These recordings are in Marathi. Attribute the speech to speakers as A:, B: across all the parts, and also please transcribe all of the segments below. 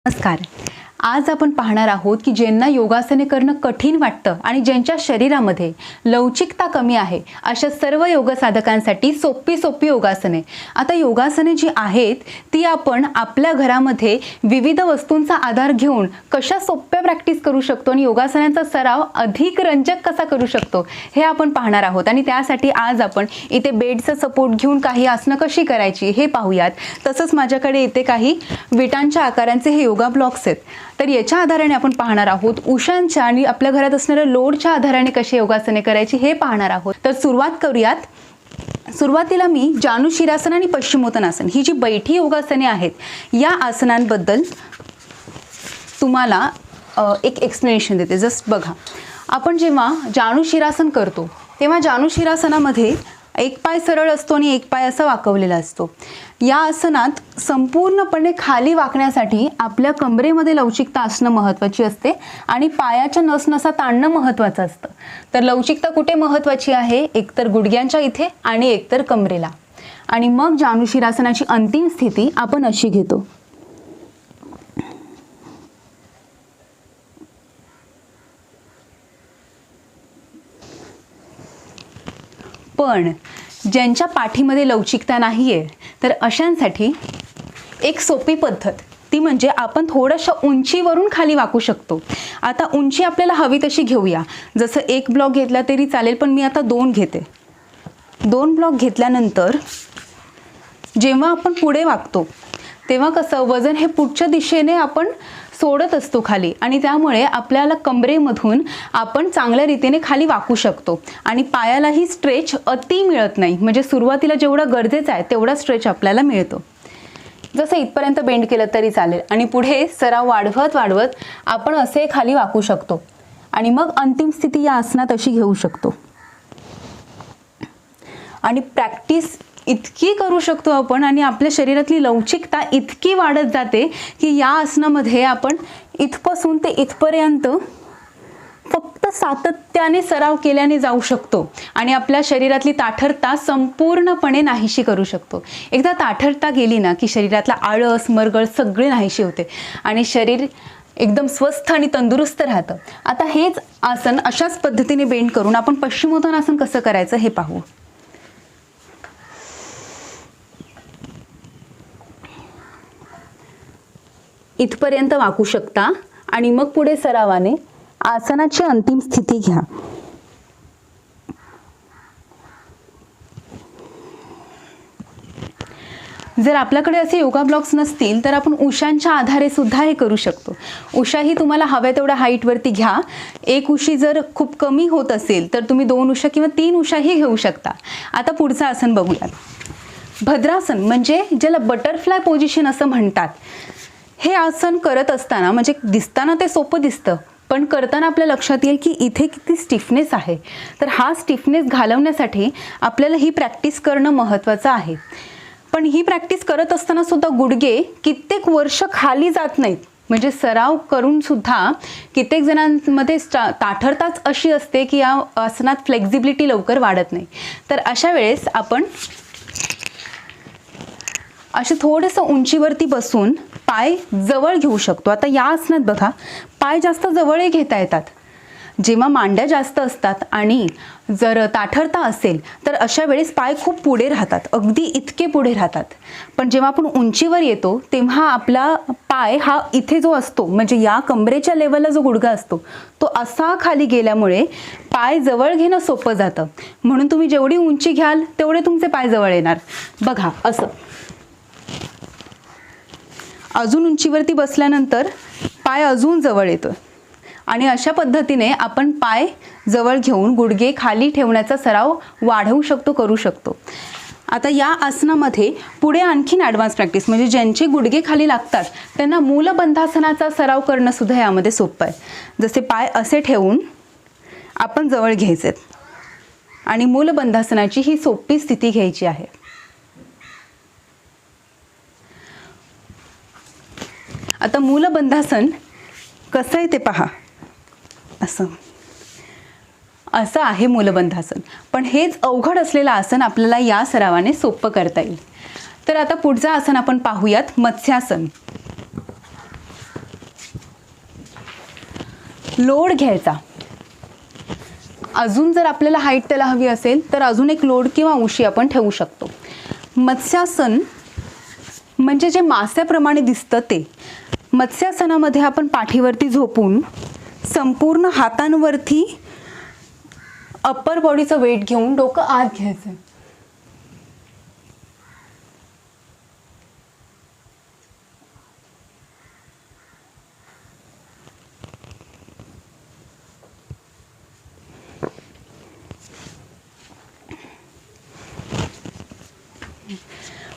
A: नमस्कार. आज आपण पाहणार आहोत की ज्यांना योगासने करणं कठीण वाटतं आणि ज्यांच्या शरीरामध्ये लवचिकता कमी आहे अशा सर्व योग साधकांसाठी सोपी योगासने. आता योगासने जी आहेत ती आपण आपल्या घरामध्ये विविध वस्तूंचा आधार घेऊन कशा सोप्या प्रॅक्टिस करू शकतो आणि योगासनांचा सराव अधिक रंजक कसा करू शकतो हे आपण पाहणार आहोत. आणि त्यासाठी आज आपण इथे बेडचा सपोर्ट घेऊन काही आसनं कशी करायची हे पाहूयात. तसंच माझ्याकडे इथे काही विटांच्या आकारांचे हे योगा ब्लॉक्स आहेत. तर याच्या आधाराने आपण पाहणार आहोत उशांच्या आणि आपल्या घरात असणाऱ्या लोडच्या आधाराने कशी योगासने करायची हे पाहणार आहोत. तर सुरुवात करूयात. सुरुवातीला मी जानुशिरासन आणि पश्चिमोत्तानासन ही जी बैठी योगासने आहेत या आसनांबद्दल तुम्हाला एक एक्सप्लेनेशन देते. जस्ट बघा, आपण जेव्हा जानुशिरासन करतो तेव्हा जानुशिरासनामध्ये एक पाय सरळ असतो आणि एक पाय असा वाकवलेला असतो. या आसनात संपूर्णपणे खाली वाकण्यासाठी आपल्या कमरेमध्ये लवचिकता असणं महत्त्वाची असते आणि पायाच्या नसनसा ताणणं महत्त्वाचं असतं. तर लवचिकता कुठे महत्त्वाची आहे? एकतर गुडघ्यांच्या इथे आणि एकतर कमरेला. आणि मग जानुशिरासनाची अंतिम स्थिती आपण अशी घेतो. पण ज्यांच्या पाठीमध्ये लवचिकता नाहीये तर अशांसाठी एक सोपी पद्धत, ती म्हणजे आपण थोड्याशा उंचीवरून खाली वाकू शकतो. आता उंची आपल्याला हवी तशी घेऊया. जसं एक ब्लॉक घेतला तरी चालेल, पण मी आता 2 घेते. 2 ब्लॉक घेतल्यानंतर जेव्हा आपण पुढे वाकतो तेव्हा कसं वजन हे पुढच्या दिशेने आपण सोडत असतो खाली आणि त्यामुळे आपल्याला कमरेमधून आपण चांगल्या रीतीने खाली वाकू शकतो आणि पायालाही स्ट्रेच अति मिळत नाही. म्हणजे सुरुवातीला जेवढा गरजेचा आहे तेवढा स्ट्रेच आपल्याला मिळतो. जसं इथपर्यंत बेंड केलं तरी चालेल आणि पुढे सराव वाढवत आपण असे खाली वाकू शकतो आणि मग अंतिम स्थिती या आसनात अशी घेऊ शकतो. आणि प्रॅक्टिस इतकी करू शकतो आपण आणि आपल्या शरीरातली लवचिकता इतकी वाढत जाते की या आसनामध्ये आपण इथपासून ते इथपर्यंत फक्त सातत्याने सराव केल्याने जाऊ शकतो आणि आपल्या शरीरातली ताठरता संपूर्णपणे नाहीशी करू शकतो. एकदा ताठरता गेली ना की शरीरातला आळस मरगळ सगळे नाहीशी होते आणि शरीर एकदम स्वस्थ आणि तंदुरुस्त राहतं. आता हेच आसन अशाच पद्धतीने बेंड करून आपण पश्चिमोत्तानासन कसं करायचं हे पाहू. इथपर्यंत वाकू शकता आणि मग पुढे सरावाने आसनाची अंतिम स्थिती घ्या. जर आपल्याकडे असे योगा ब्लॉक्स नसतील तर आपण उशांच्या आधारे सुद्धा हे करू शकतो. उशाही तुम्हाला हव्या तेवढ्या हाईटवरती घ्या. एक उशी जर खूप कमी होत असेल तर तुम्ही 2 उशा किंवा 3 उशाही घेऊ शकता. आता पुढचं आसन बघूयात. भद्रासन म्हणजे ज्याला बटरफ्लाय पोझिशन असं म्हणतात. हे आसन करत असताना म्हणजे दिसताना ते सोपं दिसतं, पण करताना आपल्या लक्षात येईल की इथे किती स्टिफनेस आहे. तर हा स्टिफनेस घालवण्यासाठी आपल्याला ही प्रॅक्टिस करणं महत्त्वाचं आहे. पण ही प्रॅक्टिस करत असताना सुद्धा गुडघे कित्येक वर्ष खाली जात नाहीत. म्हणजे सराव करून सुद्धा कित्येक जणांमध्ये ताठरताच अशी असते की या आसनात फ्लेक्झिबिलिटी लवकर वाढत नाही. तर अशा वेळेस आपण असे थोडंसं उंचीवरती बसून पाय जवळ घेऊ शकतो. आता या आसनात बघा, पाय जास्त जवळ घेता येतात. जेव्हा मांड्या जास्त असतात आणि जर ताठरता असेल तर अशा वेळेस पाय खूप पुढे राहतात, अगदी इतके पुढे राहतात. पण जेव्हा आपण उंचीवर येतो तेव्हा आपला पाय हा इथे जो असतो म्हणजे या कमरेच्या लेवलला जो गुडघा असतो तो असा खाली गेल्यामुळे पाय जवळ घेणं सोपं जातं. म्हणून तुम्ही जेवढी उंची घ्याल तेवढे तुमचे पाय जवळ येणार. बघा, असं अजून उंचीवरती बसल्यानंतर पाय अजून जवळ येतो आणि अशा पद्धतीने आपण पाय जवळ घेऊन गुडघे खाली ठेवण्याचा सराव वाढवू शकतो, करू शकतो. आता या आसनामध्ये पुढे आणखीन ॲडव्हान्स प्रॅक्टिस म्हणजे ज्यांचे गुडघे खाली लागतात त्यांना मूलबंधासनाचा सराव करणं सुद्धा यामध्ये सोपं आहे. जसे पाय असे ठेवून आपण जवळ घ्यायचे आणि मूलबंधासनाची ही सोपी स्थिती घ्यायची आहे. आता मूलबंधासन कसं आहे ते पहा. असं आहे मूलबंधासन. पण हेच अवघड असलेलं आसन आपल्याला या सरावाने सोपं करता येईल. तर आता पुढचं आसन आपण पाहूयात, मत्स्यासन. लोड घ्यायचा. अजून जर आपल्याला हाईट त्याला हवी असेल तर अजून एक लोड किंवा उशी आपण ठेवू शकतो. मत्स्यासन म्हणजे जे मास्याप्रमाणे दिसतं ते. मत्स्यासनामध्ये आपण पाठीवरती झोपून संपूर्ण हातांवरती अप्पर बॉडीचं वेट घेऊन डोकं आत घ्यायचं.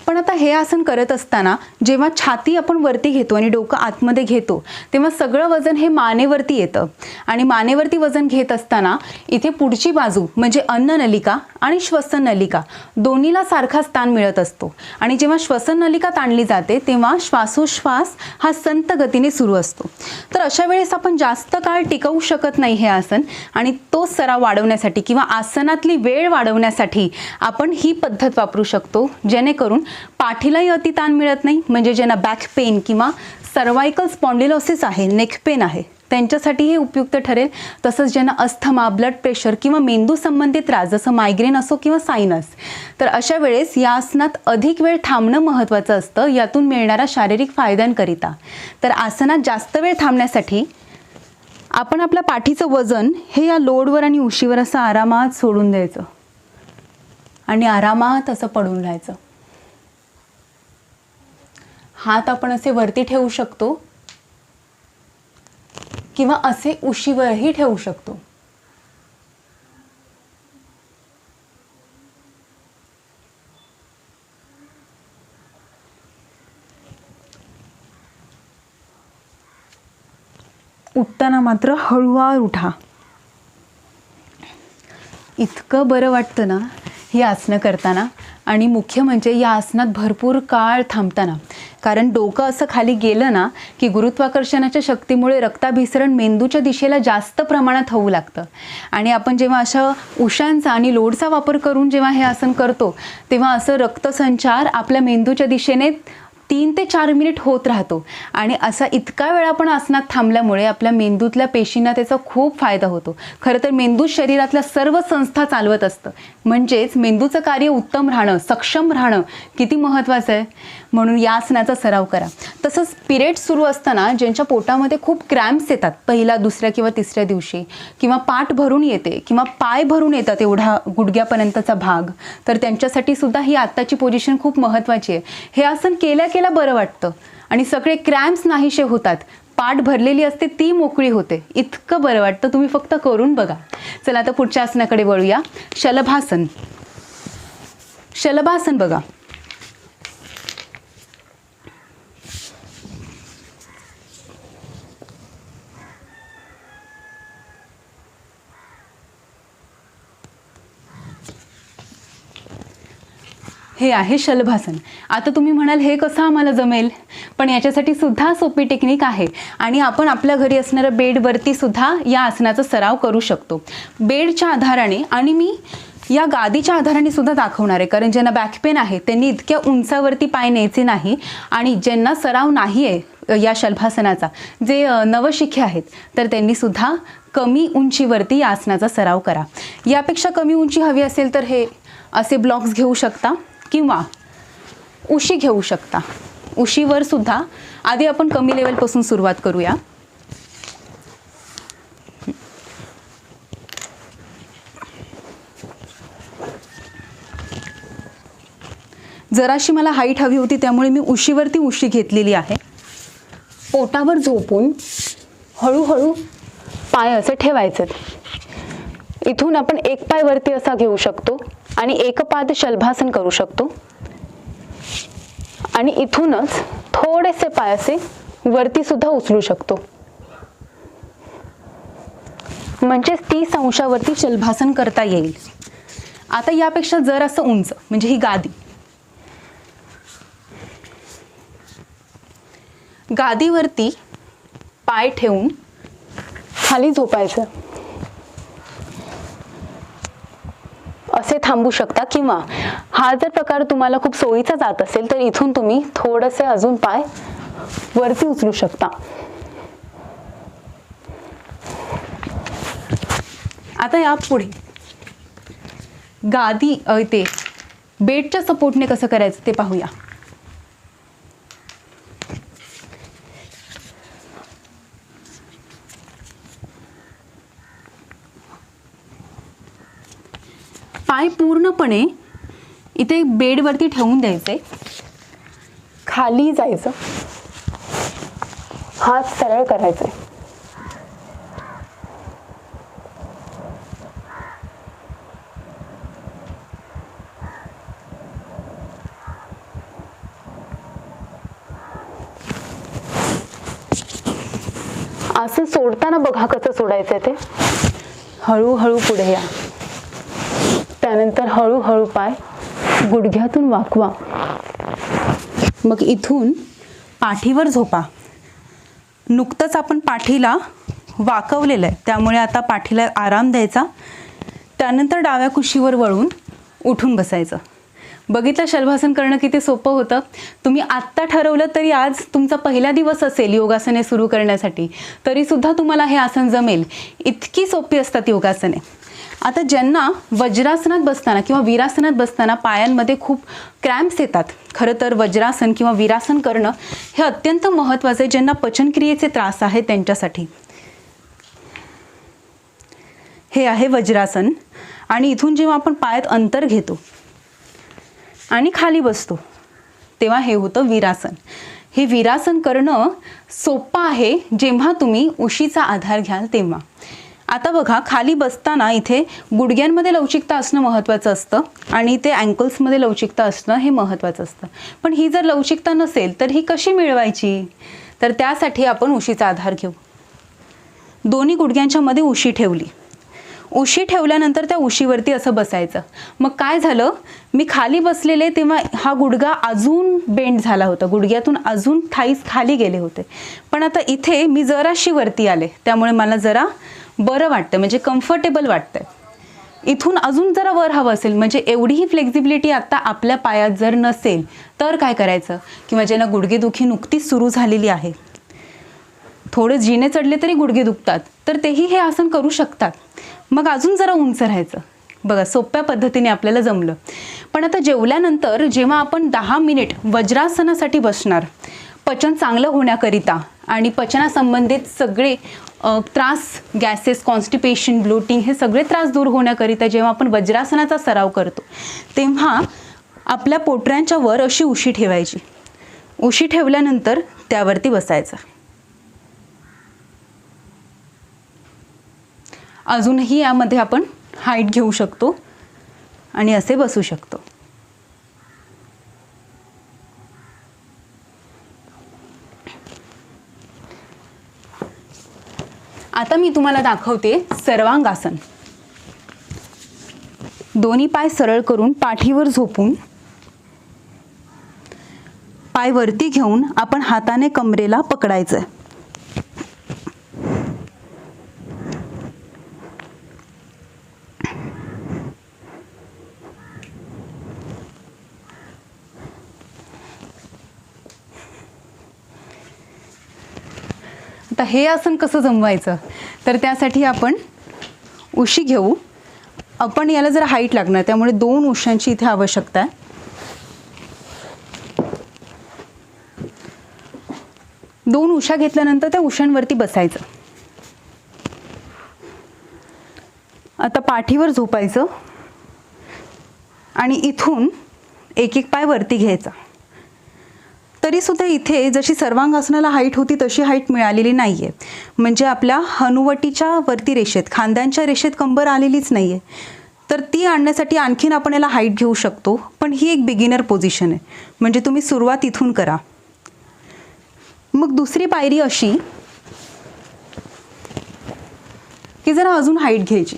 A: पण आता हे आसन करत असताना जेव्हा छाती आपण वरती घेतो आणि डोकं आतमध्ये घेतो तेव्हा सगळं वजन हे मानेवरती येतं. आणि मानेवरती वजन घेत असताना इथे पुढची बाजू म्हणजे अन्ननलिका आणि श्वसन नलिका दोन्हीला सारखाच ताण मिळत असतो. आणि जेव्हा श्वसन नलिका ताणली जाते तेव्हा श्वासोश्वास हा संत गतीने सुरू असतो. तर अशा वेळेस आपण जास्त काळ टिकवू शकत नाही हे आसन. आणि तो सराव वाढवण्यासाठी किंवा आसनातली वेळ वाढवण्यासाठी आपण ही पद्धत वापरू शकतो, जेणेकरून पाठीलाही अति ताण मिळत नाही. म्हणजे ज्यांना बॅक पेन किंवा सर्वायकल स्पॉन्डिलोसिस आहे, नेक पेन आहे, त्यांच्यासाठी हे उपयुक्त ठरेल. तसंच ज्यांना अस्थमा, ब्लड प्रेशर किंवा मेंदू संबंधित त्रास जसं मायग्रेन असो किंवा सायनस, तर अशा वेळेस या आसनात अधिक वेळ थांबणं महत्त्वाचं असतं यातून मिळणारा शारीरिक फायद्यांकरिता. तर आसनात जास्त वेळ थांबण्यासाठी आपण आपल्या पाठीचं वजन हे या लोडवर आणि उशीवर असं आरामात सोडून द्यायचं आणि आरामात असं पडून राहायचं. हात आपण असे वरती ठेवू शकतो किंवा असे उशीवरही ठेवू शकतो. उठताना मात्र हळूवार उठा. इतकं बरं वाटतं ना ही आसनं करताना. आणि मुख्य म्हणजे या आसनात भरपूर काळ थांबताना. कारण डोकं असं खाली गेलं ना की गुरुत्वाकर्षणाच्या शक्तीमुळे रक्ताभिसरण मेंदूच्या दिशेला जास्त प्रमाणात होऊ लागतं. आणि आपण जेव्हा अशा उशांचा आणि लोडचा वापर करून जेव्हा हे आसन करतो तेव्हा असं रक्तसंचार आपल्या मेंदूच्या दिशेने 3 ते 4 मिनिट होत राहतो. आणि असा इतका वेळ आपण आसनात थांबल्यामुळे आपल्या मेंदूतल्या पेशींना त्याचा खूप फायदा होतो. खरं तर मेंदू शरीरातल्या सर्व संस्था चालवत असतं. म्हणजेच मेंदूचं कार्य उत्तम राहणं, सक्षम राहणं किती महत्त्वाचं आहे. म्हणून या आसनाचा सराव करा. तसंच पिरियड सुरू असताना ज्यांच्या पोटामध्ये खूप क्रॅम्प्स येतात पहिल्या, दुसऱ्या किंवा तिसऱ्या दिवशी, किंवा पाठ भरून येते किंवा पाय भरून येतात एवढा गुडघ्यापर्यंतचा भाग, तर त्यांच्यासाठी सुद्धा ही आत्ताची पोझिशन खूप महत्त्वाची आहे. हे आसन केल्या केल्या बरं वाटतं आणि सगळे क्रॅम्प्स नाहीसे होतात. पाठ भरलेली असते ती मोकळी होते. इतकं बरं वाटतं. तुम्ही फक्त करून बघा. चला आता पुढच्या आसनाकडे वळूया. शलभासन. शलभासन बघा. हे आहे शलभासन. आता तुम्ही म्हणाल हे कसं आम्हाला जमेल, पण याच्यासाठी सुद्धा सोपी टेक्निक आहे. आणि आपण आपल्या घरी असणाऱ्या बेडवरती सुद्धा या आसनाचा सराव करू शकतो. बेडच्या आधाराने आणि मी या गादीच्या आधाराने सुद्धा दाखवणार आहे. कारण ज्यांना बॅक पेन आहे त्यांनी इतक्या उंचावरती पाय न्यायचे नाही. आणि ज्यांना सराव नाही आहे या शलभासनाचा, जे नवशिखे आहेत, तर त्यांनी सुद्धा कमी उंचीवरती या आसनाचा सराव करा. यापेक्षा कमी उंची हवी असेल तर हे असे ब्लॉक्स घेऊ शकता किंवा उशी घेऊ शकता. उशीवर सुद्धा आधी आपण कमी लेवलपासून सुरुवात करूया. जराशी मला हाईट हवी होती त्यामुळे मी उशीवरती उशी घेतलेली आहे. पोटावर झोपून हळूहळू पाय असे ठेवायचे. इथून आपण एक पाय वरती असा घेऊ शकतो आणि एकपाद शलभासन करू शकतो. आणि इथूनच थोडेसे पाय असे वरती सुद्धा उचलू शकतो. म्हणजे 30 अंशावरती शलभासन करता येईल. आता यापेक्षा जर असं उंच म्हणजे ही गादी. गादीवरती पाय ठेवून खाली झोपायचं. असे थांबू शकता किंवा हा जर प्रकार तुम्हाला खूप सोयीचा जात असेल तर इथून तुम्ही थोडेसे अजून पाय वरती उचलू शकता. आता या पुढे गादी ते बेडच्या सपोर्टने कसं करायचं ते पाहूया. पाय पूर्णपणे इथे बेडवरती ठेवून द्यायचे, खाली जायचं, हात सरळ करायचे. असं सोडताना बघा कसं सोडायचं ते. हळूहळू पुढे या. त्यानंतर हळूहळू पाय गुडघ्यातून वाकवा. मग इथून पाठीवर झोपा. नुकतंच आपण पाठीला वाकवलेलं आहे, त्यामुळे आता पाठीला आराम द्यायचा. त्यानंतर डाव्या कुशीवर वळून उठून बसायचं. बघितलं शलभासन करणं किती सोपं होतं. तुम्ही आत्ता ठरवलं तरी आज तुमचा पहिला दिवस असेल योगासने सुरू करण्यासाठी, तरीसुद्धा तुम्हाला हे आसन जमेल. इतकी सोपी असतात योगासने. आता ज्यांना वज्रासनात बसताना किंवा वीरासनात बसताना पायांमध्ये खूप क्रॅम्प्स येतात, खरं तर वज्रासन किंवा वीरासन करणं हे अत्यंत महत्त्वाचं आहे. ज्यांना पचनक्रियेचे त्रास आहेत त्यांच्यासाठी. हे आहे वज्रासन. आणि इथून जेव्हा आपण पायात अंतर घेतो आणि खाली बसतो तेव्हा हे होतं वीरासन. हे वीरासन करणं सोपं आहे जेव्हा तुम्ही उशीचा आधार घ्याल तेव्हा. आता बघा, खाली बसताना इथे गुडघ्यांमध्ये लवचिकता असणं महत्त्वाचं असतं आणि ते अँकल्समध्ये लवचिकता असणं हे महत्त्वाचं असतं. पण ही जर लवचिकता नसेल तर ही कशी मिळवायची? तर त्यासाठी आपण उशीचा आधार घेऊ. दोन्ही गुडघ्यांच्या मध्ये उशी ठेवली. उशी ठेवल्यानंतर त्या उशीवरती असं बसायचं. मग काय झालं, मी खाली बसलेले तेव्हा हा गुडघा अजून बेंड झाला होता, गुडघ्यातून अजून थाईस खाली गेले होते. पण आता इथे मी जराशी वरती आले, त्यामुळे मला जरा बरं वाटतं, म्हणजे कम्फर्टेबल वाटतंय. इथून अजून जरा वर हवं असेल, म्हणजे एवढीही फ्लेक्झिबिलिटी आता आपल्या पायात जर नसेल तर काय करायचं, किंवा ज्यांना गुडघेदुखी नुकतीच सुरू झालेली आहे, थोडे जिने चढले तरी गुडघे दुखतात, तर तेही हे आसन करू शकतात. मग अजून जरा उंच राहायचं. बघा, सोप्या पद्धतीने आपल्याला जमलं. पण आता जेवल्यानंतर जेव्हा आपण 10 मिनिट वज्रासनासाठी बसणार, पचन चांगलं होण्याकरिता आणि पचनासंबंधित सगळे त्रास, गॅसेस, कॉन्स्टिपेशन, ब्लोटिंग हे सगळे त्रास दूर होण्याकरिता जेव्हा आपण वज्रासनाचा सराव करतो तेव्हा आपल्या पोटऱ्यांच्या वर अशी उशी ठेवायची. उशी ठेवल्यानंतर त्यावरती बसायचं. अजूनही यामध्ये आपण हाईट घेऊ शकतो आणि असे बसू शकतो. आता मी तुम्हाला दाखवते सर्वांगासन. दोन्ही पाय सरळ करून पाठीवर झोपून पाय वरती घेऊन आपण हाताने कमरेला पकडायचं. आता हे आसन कसं जमवायचं, तर त्यासाठी आपण उशी घेऊ. आपण याला जरा हाईट लागणार, त्यामुळे 2 उशांची इथे आवश्यकता आहे. दोन उशा घेतल्यानंतर त्या उशांवरती बसायचं. आता पाठीवर झोपायचं आणि इथून एक एक पाय वरती घ्यायचा. तरीसुद्धा इथे जशी सर्वांगासनाला हाईट होती तशी हाईट मिळालेली नाही आहे. म्हणजे आपल्या हनुवटीच्या वरती रेषेत, खांद्यांच्या रेषेत कंबर आलेलीच नाही आहे. तर ती आणण्यासाठी आणखीन आपण याला हाईट घेऊ शकतो. पण ही एक बिगिनर पोझिशन आहे, म्हणजे तुम्ही सुरुवात इथून करा. मग दुसरी पायरी अशी की जरा अजून हाईट घ्यायची.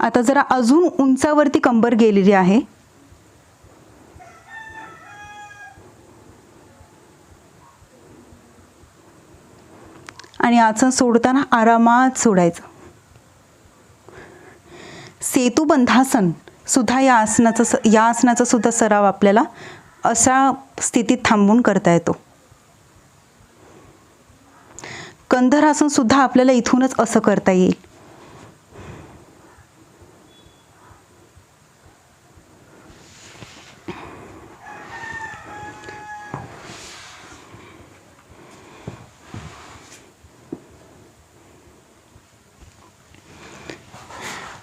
A: आता जरा अजून उंचावरती कंबर गेलेली आहे. आणि आसन सोडताना आरामात सोडायचं.
B: सेतुबंधासन सुद्धा या आसनाचा सुद्धा सराव आपल्याला अशा स्थितीत थांबून करता येतो. कंधरासन सुद्धा आपल्याला इथूनच असं करता येईल.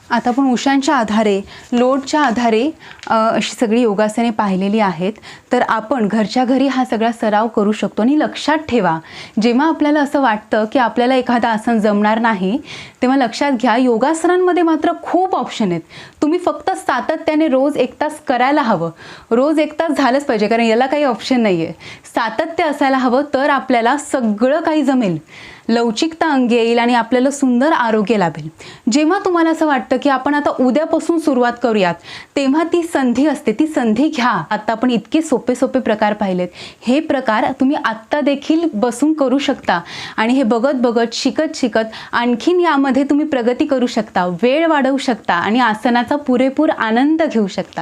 A: आता आपण उशांच्या आधारे, लोडच्या आधारे अशी सगळी योगासने पाहिलेली आहेत. तर आपण घरच्या घरी हा सगळा सराव करू शकतो. आणि लक्षात ठेवा, जेव्हा आपल्याला असं वाटतं की आपल्याला एखादं आसन जमणार नाही, तेव्हा लक्षात घ्या योगासनांमध्ये मात्र खूप ऑप्शन आहेत. तुम्ही फक्त सातत्याने रोज 1 तास करायला हवं. रोज 1 तास झालंच पाहिजे, कारण याला काही ऑप्शन नाही आहे. सातत्य असायला हवं, तर आपल्याला सगळं काही जमेल. लवचिकता अंगी येईल आणि आपल्याला सुंदर आरोग्य लाभेल. जेव्हा तुम्हाला असं वाटतं की आपण आता उद्यापासून सुरुवात करूयात, तेव्हा ती संधी असते, ती संधी घ्या. आता आपण इतके सोपे सोपे प्रकार पाहिलेत. हे प्रकार तुम्ही आत्ता देखील बसून करू शकता आणि हे बघत बघत, शिकत शिकत आणखीन यामध्ये तुम्ही प्रगती करू शकता, वेळ वाढवू शकता आणि आसनाचा पुरेपूर आनंद घेऊ शकता.